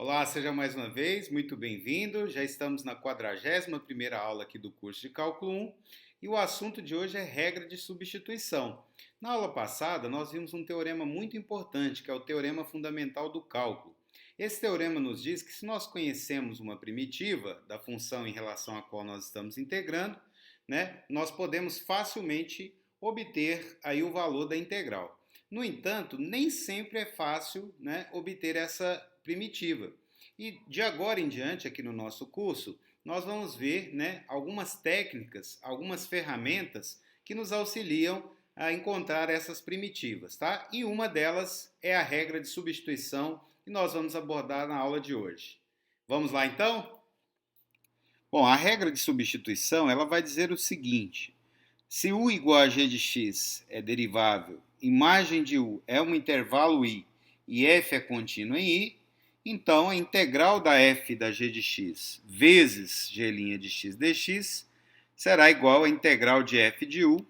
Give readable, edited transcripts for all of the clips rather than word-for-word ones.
Olá, seja mais uma vez muito bem-vindo. Já estamos na 41ª aula aqui do curso de Cálculo 1 e o assunto de hoje é regra de substituição. Na aula passada, nós vimos um teorema muito importante, que é o teorema fundamental do cálculo. Esse teorema nos diz que se nós conhecemos uma primitiva da função em relação à qual nós estamos integrando, nós podemos facilmente obter aí o valor da integral. No entanto, nem sempre é fácil, obter essa primitiva. E de agora em diante, aqui no nosso curso, nós vamos ver algumas técnicas, algumas ferramentas que nos auxiliam a encontrar essas primitivas, tá? E uma delas é a regra de substituição que nós vamos abordar na aula de hoje. Vamos lá então? Bom, a regra de substituição ela vai dizer o seguinte: se u igual a g de x é derivável, imagem de u é um intervalo i e f é contínuo em i, então a integral da f da g de x vezes g' de x dx será igual à integral de f de u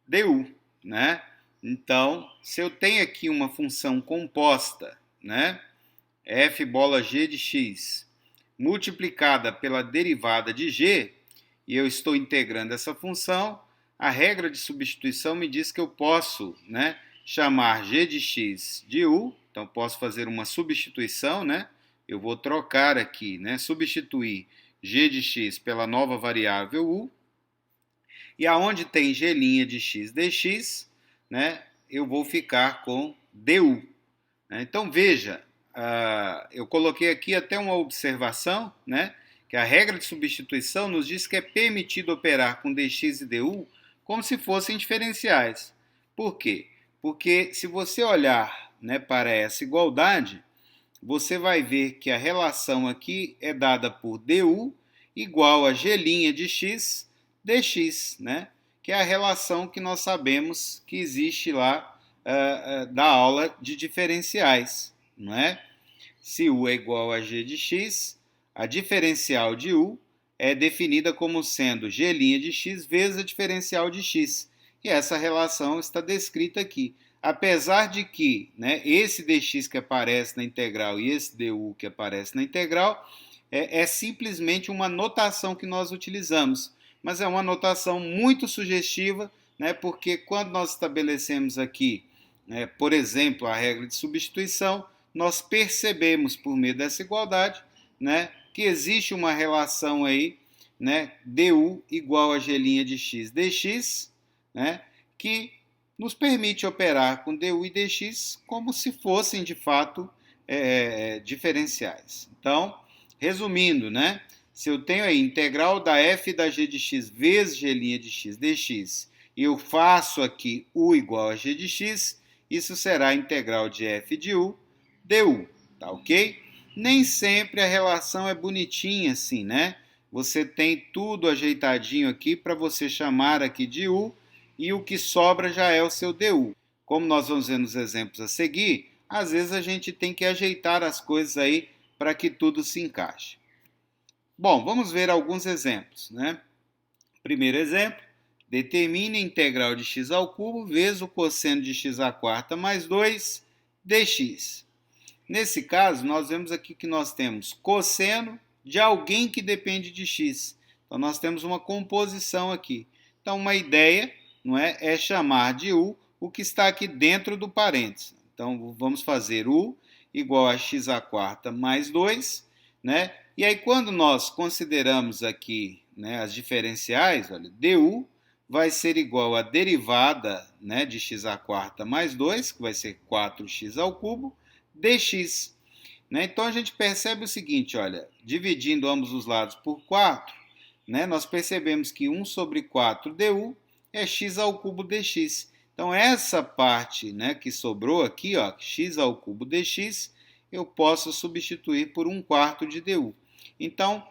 du, né? Então, se eu tenho aqui uma função composta, né, f bola g de x multiplicada pela derivada de g, e eu estou integrando essa função, a regra de substituição me diz que eu posso, chamar g de x de u, então posso fazer uma substituição, eu vou trocar aqui, substituir g de x pela nova variável u, e aonde tem g' de x dx, eu vou ficar com du. Então veja, eu coloquei aqui até uma observação, que a regra de substituição nos diz que é permitido operar com dx e du como se fossem diferenciais. Por quê? Porque se você olhar para essa igualdade, você vai ver que a relação aqui é dada por du igual a g' de x dx, que é a relação que nós sabemos que existe lá da aula de diferenciais, não é? Se u é igual a g de x, a diferencial de u é definida como sendo g' de x vezes a diferencial de x. E essa relação está descrita aqui. Apesar de que esse dx que aparece na integral e esse du que aparece na integral é simplesmente uma notação que nós utilizamos. Mas é uma notação muito sugestiva, porque quando nós estabelecemos aqui, por exemplo, a regra de substituição, nós percebemos por meio dessa igualdade que existe uma relação aí, du igual a g' de x dx, que nos permite operar com du e dx como se fossem de fato diferenciais. Então, resumindo, se eu tenho aí integral da f da g de x vezes g' de x dx e eu faço aqui u igual a g de x, isso será a integral de f de u du, tá ok? Nem sempre a relação é bonitinha assim, Você tem tudo ajeitadinho aqui para você chamar aqui de u e o que sobra já é o seu du. Como nós vamos ver nos exemplos a seguir, às vezes a gente tem que ajeitar as coisas aí para que tudo se encaixe. Bom, vamos ver alguns exemplos, Primeiro exemplo, determine a integral de x ao cubo vezes o cosseno de x à quarta mais 2 dx. Nesse caso, nós vemos aqui que nós temos cosseno de alguém que depende de x. Então, nós temos uma composição aqui. Então, uma ideia é chamar de u o que está aqui dentro do parênteses. Então, vamos fazer u igual a x à quarta mais 2, E aí, quando nós consideramos aqui as diferenciais, olha, du vai ser igual a derivada de x à quarta mais 2, que vai ser 4x ao cubo, dx. Então, a gente percebe o seguinte, olha, dividindo ambos os lados por 4, nós percebemos que 1 sobre 4 du é x ao cubo dx. Então, essa parte que sobrou aqui, ó, x ao cubo dx, eu posso substituir por 1/4 de du. Então,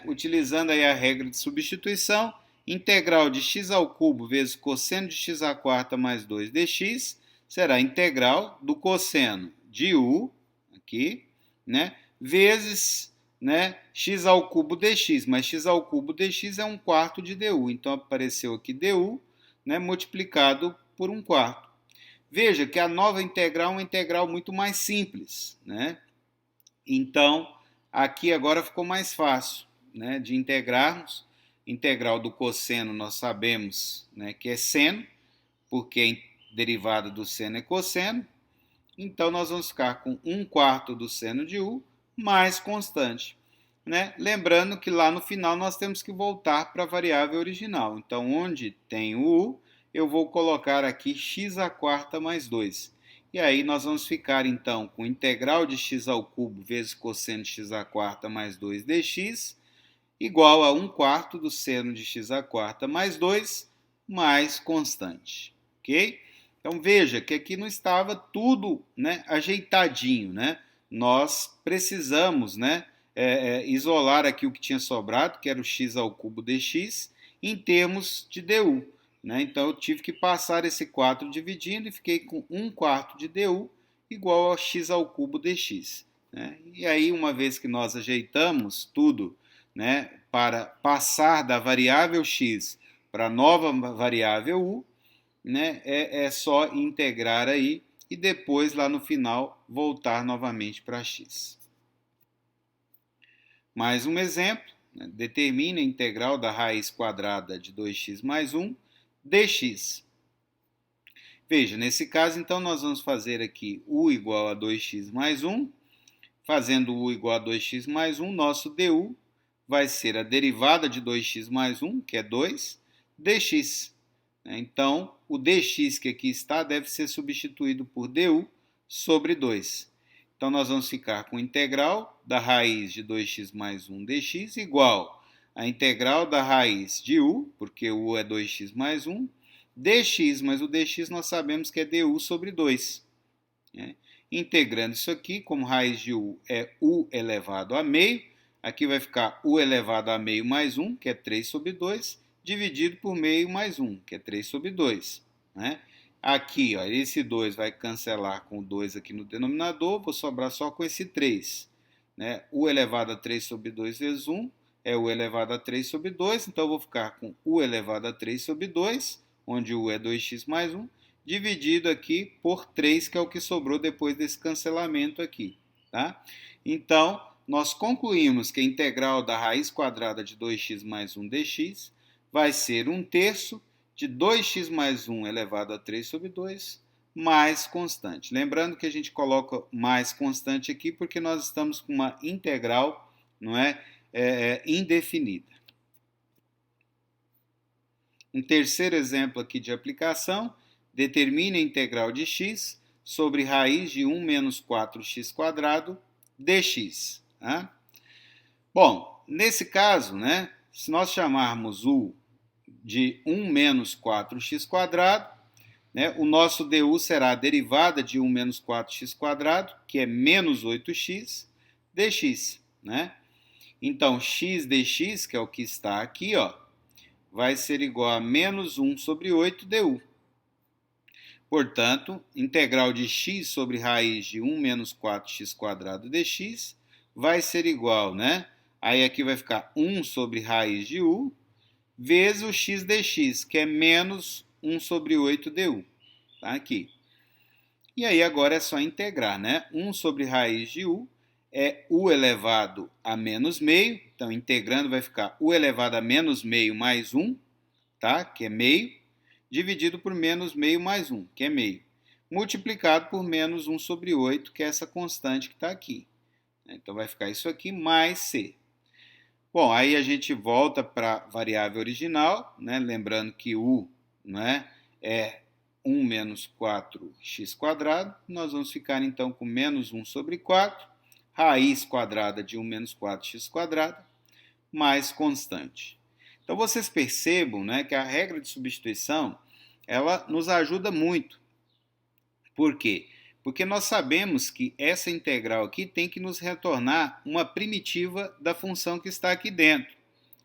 utilizando aí a regra de substituição, integral de x ao cubo vezes cosseno de x à quarta mais 2 dx será integral do cosseno de u, aqui, vezes x ao cubo dx, mas x ao cubo dx é 1/4 de du, então apareceu aqui du, multiplicado por 1/4. Veja que a nova integral é uma integral muito mais simples, Então, aqui agora ficou mais fácil, né, de integrarmos. Integral do cosseno nós sabemos, né, que é seno, porque a derivada do seno é cosseno. Então, nós vamos ficar com 1/4 do seno de u mais constante. Né? Lembrando que lá no final nós temos que voltar para a variável original. Então, onde tem o u, eu vou colocar aqui x² mais 2. E aí nós vamos ficar, então, com integral de x² vezes cosseno de x² mais 2 dx, igual a 1/4 do seno de x² mais 2, mais constante. Ok? Então, veja que aqui não estava tudo, né, ajeitadinho, né? Nós precisamos, né, isolar aqui o que tinha sobrado, que era o x³ dx, em termos de du. Né? Então, eu tive que passar esse 4 dividindo e fiquei com 1/4 de du igual a x³ dx. Né? E aí, uma vez que nós ajeitamos tudo, né, para passar da variável x para a nova variável u, né, é só integrar aí e depois, lá no final, voltar novamente para x. Mais um exemplo, né? Determine a integral da raiz quadrada de 2x mais 1 dx. Veja, nesse caso, então, nós vamos fazer aqui u igual a 2x mais 1. Fazendo u igual a 2x mais 1, nosso du vai ser a derivada de 2x mais 1, que é 2, dx. Então, o dx que aqui está deve ser substituído por du sobre 2. Então, nós vamos ficar com a integral da raiz de 2x mais 1 dx igual a integral da raiz de u, porque u é 2x mais 1, dx, mas o dx nós sabemos que é du sobre 2. Né? Integrando isso aqui, como raiz de u é u elevado a meio, aqui vai ficar u elevado a meio mais 1, que é 3 sobre 2, dividido por meio mais 1, que é 3 sobre 2. Né? Aqui, ó, esse 2 vai cancelar com o 2 aqui no denominador, vou sobrar só com esse 3. Né? U elevado a 3 sobre 2 vezes 1 é u elevado a 3 sobre 2, então eu vou ficar com u elevado a 3 sobre 2, onde u é 2x mais 1, dividido aqui por 3, que é o que sobrou depois desse cancelamento aqui. Tá? Então, nós concluímos que a integral da raiz quadrada de 2x mais 1 dx vai ser 1/3 de 2x mais 1 elevado a 3 sobre 2, mais constante. Lembrando que a gente coloca mais constante aqui porque nós estamos com uma integral, não é, indefinida. Um terceiro exemplo aqui de aplicação, determine a integral de x sobre raiz de 1 menos 4x² dx. Né? Bom, nesse caso, né, se nós chamarmos u de 1 menos 4x², né, o nosso du será a derivada de 1 menos 4x², que é menos 8x, dx. Né? Então, x dx, que é o que está aqui, ó, vai ser igual a menos 1 sobre 8 du. Portanto, integral de x sobre raiz de 1 menos 4x² dx vai ser igual, né? Aí aqui vai ficar 1 sobre raiz de u, vezes o x dx, que é menos 1 sobre 8 du. Tá aqui. E aí agora é só integrar, né? 1 sobre raiz de u é u elevado a menos meio. Então, integrando vai ficar u elevado a menos meio mais 1, tá? Que é meio, dividido por menos meio mais 1, que é meio, multiplicado por menos 1 sobre 8, que é essa constante que está aqui. Então, vai ficar isso aqui mais c. Bom, aí a gente volta para a variável original, né? Lembrando que u, né, é 1 menos 4x², nós vamos ficar então com menos 1 sobre 4, raiz quadrada de 1 menos 4x², mais constante. Então vocês percebam, né, que a regra de substituição, ela nos ajuda muito. Por quê? Porque nós sabemos que essa integral aqui tem que nos retornar uma primitiva da função que está aqui dentro.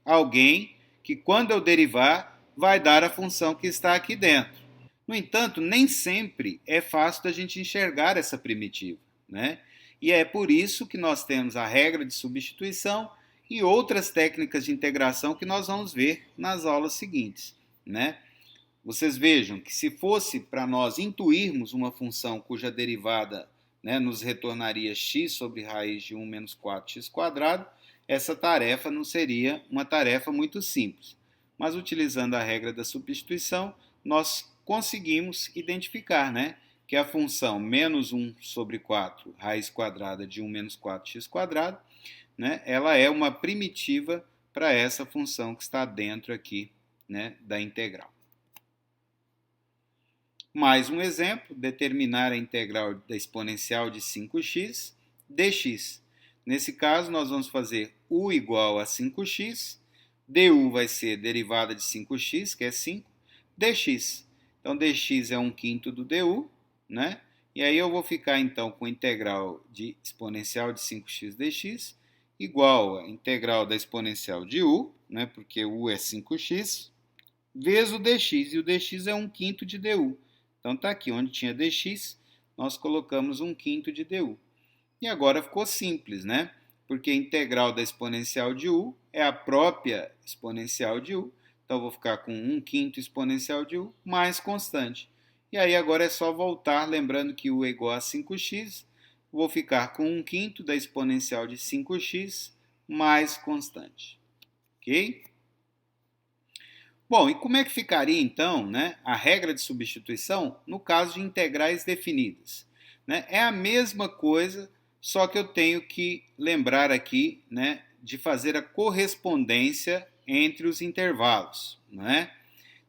Alguém que, quando eu derivar, vai dar a função que está aqui dentro. No entanto, nem sempre é fácil da gente enxergar essa primitiva, né? E é por isso que nós temos a regra de substituição e outras técnicas de integração que nós vamos ver nas aulas seguintes, né? Vocês vejam que se fosse para nós intuirmos uma função cuja derivada né, nos retornaria x sobre raiz de 1 menos 4x², essa tarefa não seria uma tarefa muito simples. Mas utilizando a regra da substituição, nós conseguimos identificar, né, que a função menos 1 sobre 4 raiz quadrada de 1 menos 4x², né, ela é uma primitiva para essa função que está dentro aqui, né, da integral. Mais um exemplo, determinar a integral da exponencial de 5x dx. Nesse caso, nós vamos fazer u igual a 5x, du vai ser derivada de 5x, que é 5, dx. Então, dx é 1/5 do du, né? E aí eu vou ficar, então, com a integral de exponencial de 5x dx igual a integral da exponencial de u, né? Porque u é 5x, vezes o dx, e o dx é 1/5 de du. Então, está aqui, onde tinha dx, nós colocamos 1/5 de du. E agora ficou simples, né? Porque a integral da exponencial de u é a própria exponencial de u. Então, eu vou ficar com 1/5 exponencial de u mais constante. E aí, agora é só voltar, lembrando que u é igual a 5x. Vou ficar com 1/5 da exponencial de 5x mais constante. Ok? Bom, e como é que ficaria então, né, a regra de substituição no caso de integrais definidas? Né? É a mesma coisa, só que eu tenho que lembrar aqui, né, de fazer a correspondência entre os intervalos. Né?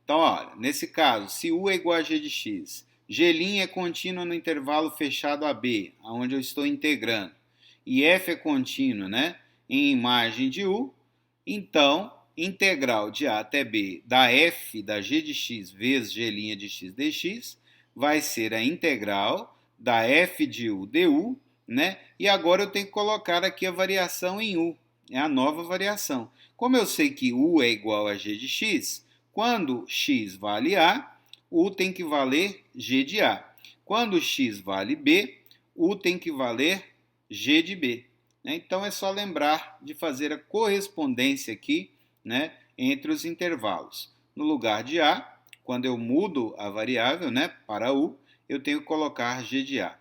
Então, olha, nesse caso, se u é igual a g de x, g' é contínua no intervalo fechado AB, onde eu estou integrando, e f é contínua, né, em imagem de u, então integral de A até B da f da g de x vezes g' de x dx vai ser a integral da f de u du, né? E agora eu tenho que colocar aqui a variação em u, é a nova variação. Como eu sei que u é igual a g de x, quando x vale A, u tem que valer g de A. Quando x vale B, u tem que valer g de B. Então é só lembrar de fazer a correspondência aqui, né, entre os intervalos. No lugar de A, quando eu mudo a variável, né, para U, eu tenho que colocar G de A.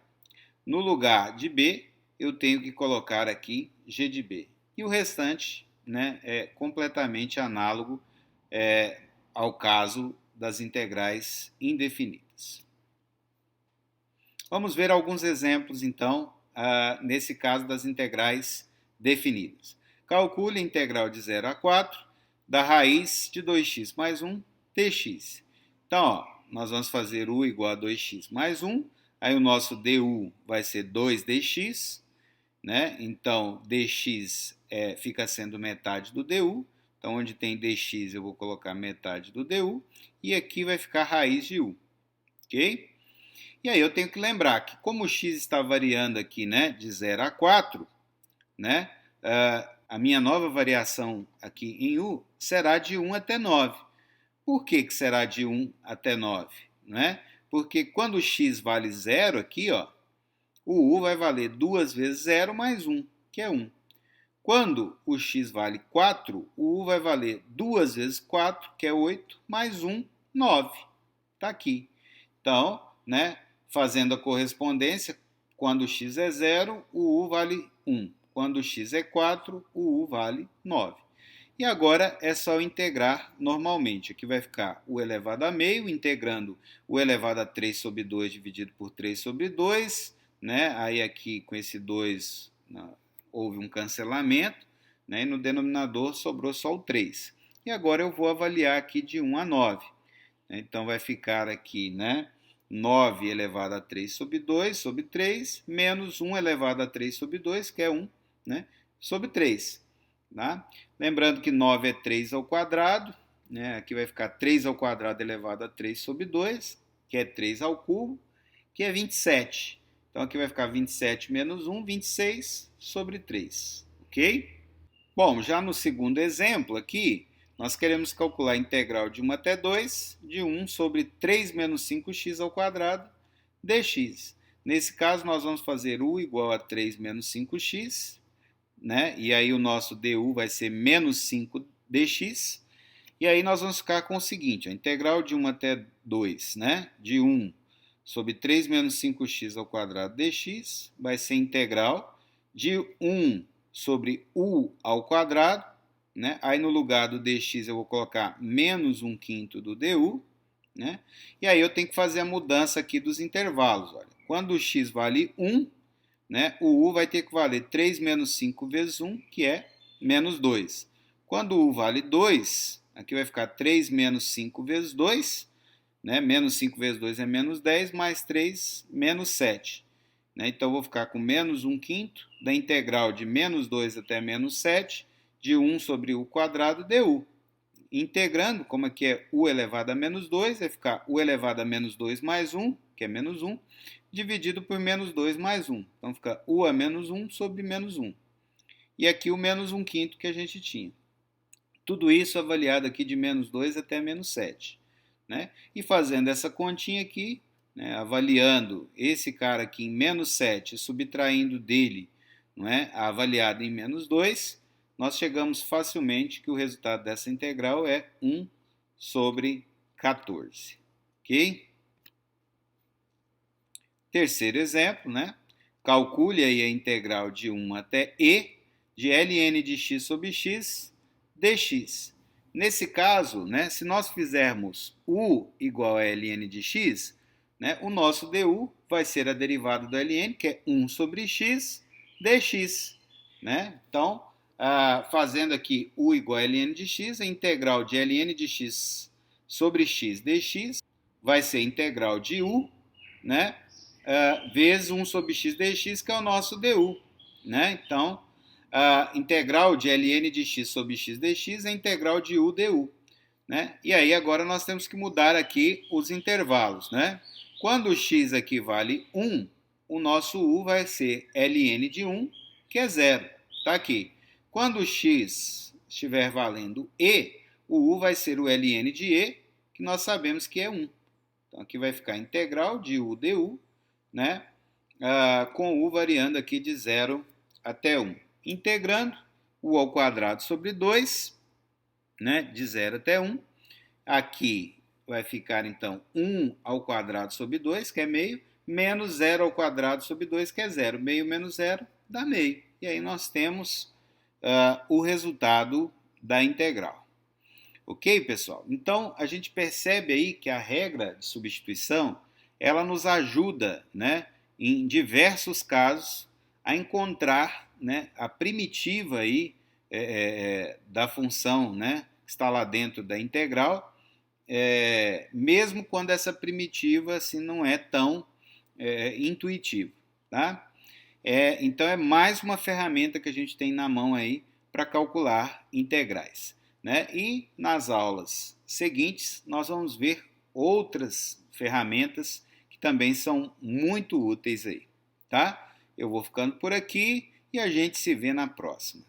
No lugar de B, eu tenho que colocar aqui G de B. E o restante, né, é completamente análogo ao caso das integrais indefinidas. Vamos ver alguns exemplos, então, nesse caso das integrais definidas. Calcule a integral de 0 a 4 da raiz de 2x mais 1 dx. Então, ó, nós vamos fazer u igual a 2x mais 1, aí o nosso du vai ser 2dx, né? Então, dx fica sendo metade do du, então onde tem dx eu vou colocar metade do du, e aqui vai ficar raiz de u, ok? E aí eu tenho que lembrar que como o x está variando aqui, né, de 0 a 4, né, a minha nova variação aqui em u será de 1 até 9. Por que será de 1 até 9? Né? Porque quando o x vale 0 aqui, ó, o u vai valer 2 vezes 0 mais 1, que é 1. Quando o x vale 4, o u vai valer 2 vezes 4, que é 8, mais 1, 9. Está aqui. Então, né, fazendo a correspondência, quando o x é 0, o u vale 1. Quando o x é 4, o u vale 9. E agora é só integrar normalmente. Aqui vai ficar o elevado a meio, integrando o elevado a 3 sobre 2 dividido por 3 sobre 2. Né? Aí aqui com esse 2 houve um cancelamento, né? E no denominador sobrou só o 3. E agora eu vou avaliar aqui de 1 a 9. Então vai ficar aqui, né, 9 elevado a 3 sobre 2 sobre 3, menos 1 elevado a 3 sobre 2, que é 1, né, sobre 3. Tá? Lembrando que 9 é 3 ao quadrado, né, aqui vai ficar 3 ao quadrado elevado a 3 sobre 2, que é 3 ao cubo, que é 27. Então aqui vai ficar 27 menos 1, 26 sobre 3. Ok? Bom, já no segundo exemplo aqui, nós queremos calcular a integral de 1 até 2 de 1 sobre 3 menos 5x ao quadrado dx. Nesse caso, nós vamos fazer u igual a 3 menos 5x, né? E aí o nosso du vai ser menos 5 dx. E aí nós vamos ficar com o seguinte, a integral de 1 até 2, né? De 1 sobre 3 menos 5x ao quadrado dx vai ser integral de 1 sobre u ao quadrado, né? Aí no lugar do dx eu vou colocar menos 1/5 do du, né? E aí eu tenho que fazer a mudança aqui dos intervalos. Olha. Quando o x vale 1, né, o u vai ter que valer 3 menos 5 vezes 1, que é menos 2. Quando o u vale 2, aqui vai ficar 3 menos 5 vezes 2, né? Menos 5 vezes 2 é menos 10, mais 3, menos 7. Né? Então, eu vou ficar com menos 1/5 da integral de menos 2 até menos 7, de 1 sobre u quadrado du. Integrando, como aqui é u elevado a menos 2, vai ficar u elevado a menos 2 mais 1, que é menos 1, dividido por menos 2 mais 1. Então, fica u a menos 1 sobre menos 1. E aqui o menos 1/5 que a gente tinha. Tudo isso avaliado aqui de menos 2 até menos 7. Né? E fazendo essa continha aqui, né, avaliando esse cara aqui em menos 7, subtraindo dele, não é, avaliado em menos 2, nós chegamos facilmente que o resultado dessa integral é 1 sobre 14. Ok? Terceiro exemplo, né? Calcule aí a integral de 1 até e de ln de x sobre x dx. Nesse caso, né, se nós fizermos u igual a ln de x, né, o nosso du vai ser a derivada do ln, que é 1 sobre x dx. Né? Então, fazendo aqui u igual a ln de x, a integral de ln de x sobre x dx vai ser a integral de u, né, vezes 1 sobre x dx, que é o nosso du. Né? Então, a integral de ln de x sobre x dx é a integral de u du. Né? E aí agora nós temos que mudar aqui os intervalos. Né? Quando o x aqui vale 1, o nosso u vai ser ln de 1, que é 0. Está aqui. Quando o x estiver valendo e, o u vai ser o ln de e, que nós sabemos que é 1. Então aqui vai ficar a integral de u du, né? Com u variando aqui de 0 até 1. Integrando, u ao quadrado sobre 2, né, de 0 até 1. Aqui vai ficar, então, 1 ao quadrado sobre 2, que é meio, menos 0 ao quadrado sobre 2, que é 0. Meio menos 0 dá meio. E aí nós temos o resultado da integral. Ok, pessoal? Então, a gente percebe aí que a regra de substituição, ela nos ajuda, né, em diversos casos, a encontrar, né, a primitiva aí, da função, né, que está lá dentro da integral, mesmo quando essa primitiva assim, não é tão intuitiva. Tá? Então, é mais uma ferramenta que a gente tem na mão aí para calcular integrais. Né? E nas aulas seguintes, nós vamos ver outras ferramentas que também são muito úteis aí. Tá? Eu vou ficando por aqui e a gente se vê na próxima.